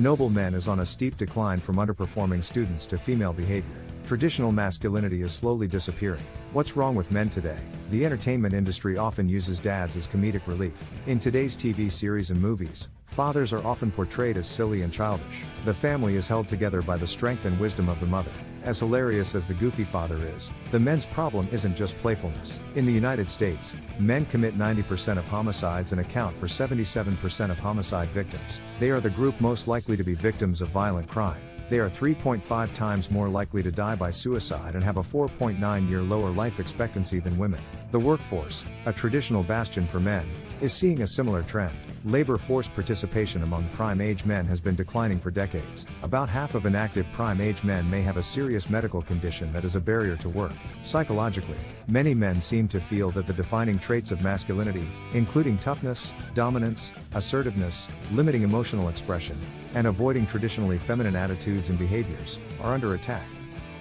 Noble men is on a steep decline from underperforming students to female behavior. Traditional masculinity is slowly disappearing. What's wrong with men today? The entertainment industry often uses dads as comedic relief. In today's TV series and movies, fathers are often portrayed as silly and childish. The family is held together by the strength and wisdom of the mother. As hilarious as the goofy father is, the men's problem isn't just playfulness. In the United States, men commit 90% of homicides and account for 77% of homicide victims. They are the group most likely to be victims of violent crime. They are 3.5 times more likely to die by suicide and have a 4.9-year lower life expectancy than women. The workforce, a traditional bastion for men, is seeing a similar trend. Labor force participation among prime-age men has been declining for decades. About half of inactive prime-age men may have a serious medical condition that is a barrier to work. Psychologically, many men seem to feel that the defining traits of masculinity, including toughness, dominance, assertiveness, limiting emotional expression, and avoiding traditionally feminine attitudes and behaviors, are under attack.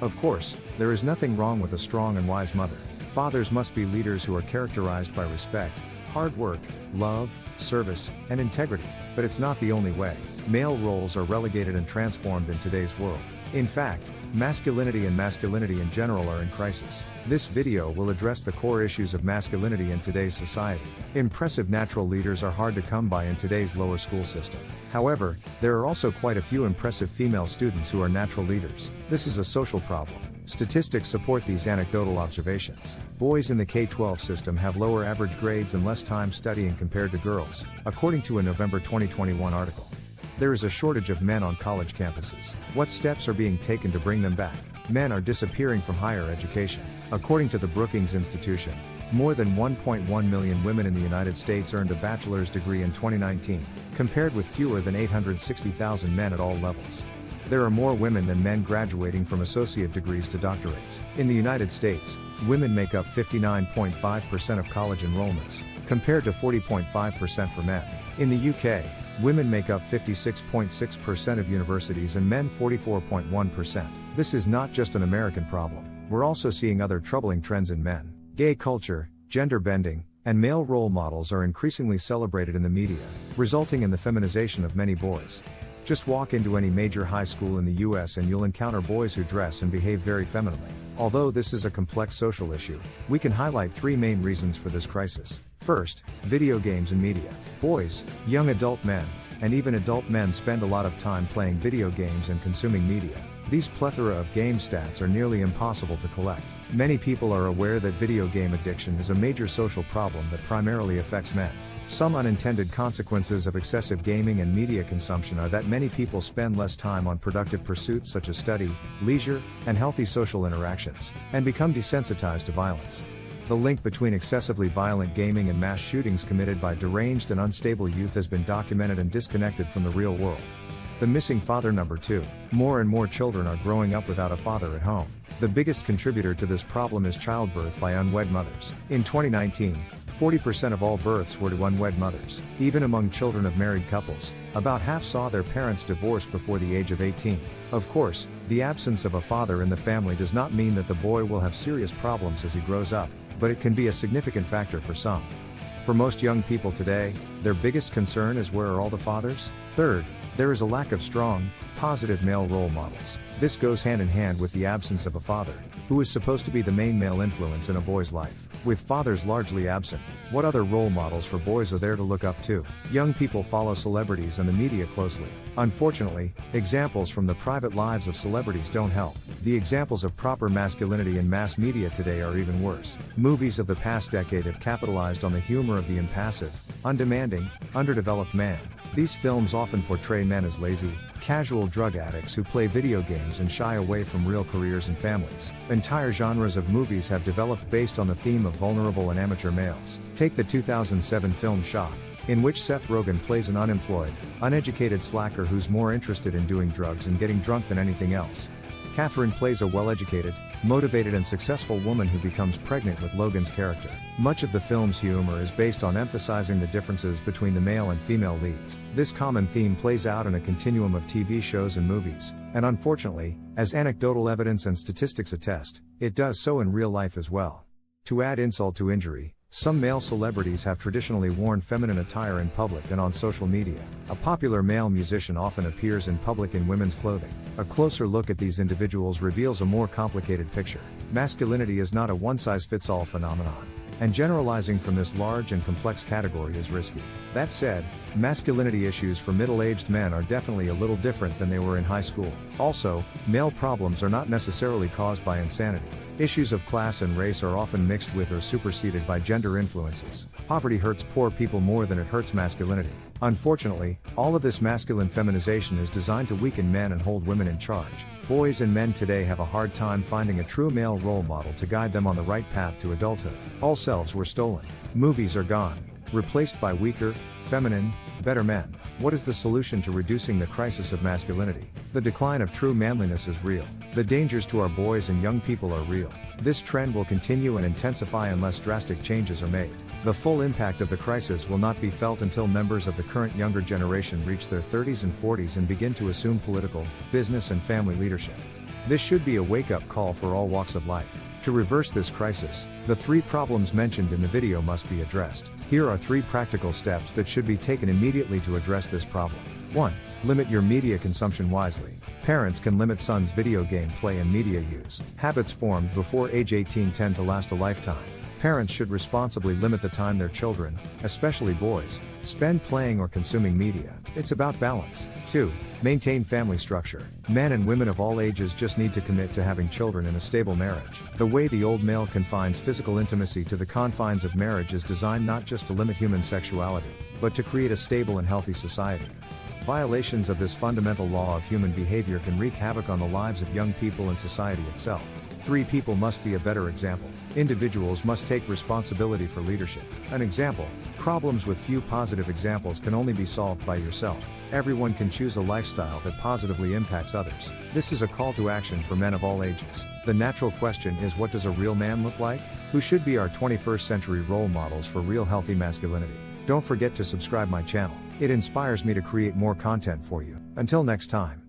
Of course, there is nothing wrong with a strong and wise mother. Fathers must be leaders who are characterized by respect, hard work, love, service, and integrity. But it's not the only way. Male roles are relegated and transformed in today's world. In fact, masculinity and masculinity in general are in crisis. This video will address the core issues of masculinity in today's society. Impressive natural leaders are hard to come by in today's lower school system. However, there are also quite a few impressive female students who are natural leaders. This is a social problem. Statistics support these anecdotal observations. Boys in the K-12 system have lower average grades and less time studying compared to girls, according to a November 2021 article. There is a shortage of men on college campuses. What steps are being taken to bring them back? Men are disappearing from higher education. According to the Brookings Institution, more than 1.1 million women in the United States earned a bachelor's degree in 2019, compared with fewer than 860,000 men at all levels. There are more women than men graduating from associate degrees to doctorates. In the United States, women make up 59.5% of college enrollments, compared to 40.5% for men. In the UK, women make up 56.6% of universities and men 44.1%. This is not just an American problem. We're also seeing other troubling trends in men. Gay culture, gender bending, and male role models are increasingly celebrated in the media, resulting in the feminization of many boys. Just walk into any major high school in the US and you'll encounter boys who dress and behave very femininely. Although this is a complex social issue, we can highlight three main reasons for this crisis. First, video games and media. Boys, young adult men, and even adult men spend a lot of time playing video games and consuming media. These plethora of game stats are nearly impossible to collect. Many people are aware that video game addiction is a major social problem that primarily affects men. Some unintended consequences of excessive gaming and media consumption are that many people spend less time on productive pursuits such as study, leisure, and healthy social interactions, and become desensitized to violence. The link between excessively violent gaming and mass shootings committed by deranged and unstable youth has been documented and disconnected from the real world. The missing father. Number 2. More and more children are growing up without a father at home. The biggest contributor to this problem is childbirth by unwed mothers. In 2019, 40% of all births were to unwed mothers. Even among children of married couples, about half saw their parents divorced before the age of 18. Of course, the absence of a father in the family does not mean that the boy will have serious problems as he grows up, but it can be a significant factor for some. For most young people today, their biggest concern is where are all the fathers? Third, there is a lack of strong, positive male role models. This goes hand in hand with the absence of a father, who is supposed to be the main male influence in a boy's life. With fathers largely absent, what other role models for boys are there to look up to? Young people follow celebrities and the media closely. Unfortunately, examples from the private lives of celebrities don't help. The examples of proper masculinity in mass media today are even worse. Movies of the past decade have capitalized on the humor of the impassive, undemanding, underdeveloped man. These films often portray men as lazy, casual drug addicts who play video games and shy away from real careers and families. Entire genres of movies have developed based on the theme of vulnerable and amateur males. Take the 2007 film Shock, in which Seth Rogen plays an unemployed, uneducated slacker who's more interested in doing drugs and getting drunk than anything else. Catherine plays a well-educated, motivated and successful woman who becomes pregnant with Logan's character. Much of the film's humor is based on emphasizing the differences between the male and female leads. This common theme plays out in a continuum of TV shows and movies, and unfortunately, as anecdotal evidence and statistics attest, it does so in real life as well. To add insult to injury, Some male celebrities have traditionally worn feminine attire in public and on social media. A popular male musician often appears in public in women's clothing. A closer look at these individuals reveals a more complicated picture. Masculinity is not a one-size-fits-all phenomenon, and generalizing from this large and complex category is risky. That said, masculinity issues for middle-aged men are definitely a little different than they were in high school. Also, male problems are not necessarily caused by insanity. Issues of class and race are often mixed with or superseded by gender influences. Poverty hurts poor people more than it hurts masculinity. Unfortunately, all of this masculine feminization is designed to weaken men and hold women in charge. Boys and men today have a hard time finding a true male role model to guide them on the right path to adulthood. All selves were stolen. Movies are gone, replaced by weaker, feminine, better men. What is the solution to reducing the crisis of masculinity? The decline of true manliness is real. The dangers to our boys and young people are real. This trend will continue and intensify unless drastic changes are made. The full impact of the crisis will not be felt until members of the current younger generation reach their 30s and 40s and begin to assume political, business and family leadership. This should be a wake-up call for all walks of life. To reverse this crisis, the 3 problems mentioned in the video must be addressed. Here are 3 practical steps that should be taken immediately to address this problem. 1. Limit your media consumption wisely. Parents can limit sons' video game play and media use. Habits formed before age 18 tend to last a lifetime. Parents should responsibly limit the time their children, especially boys, spend playing or consuming media. It's about balance. 2. Maintain family structure. Men and women of all ages just need to commit to having children in a stable marriage. The way the old male confines physical intimacy to the confines of marriage is designed not just to limit human sexuality, but to create a stable and healthy society. Violations of this fundamental law of human behavior can wreak havoc on the lives of young people and society itself. 3. People must be a better example. Individuals must take responsibility for leadership. An example: problems with few positive examples can only be solved by yourself. Everyone can choose a lifestyle that positively impacts others. This is a call to action for men of all ages. The natural question is, what does a real man look like? Who should be our 21st century role models for real healthy masculinity? Don't forget to subscribe my channel. It inspires me to create more content for you. Until next time.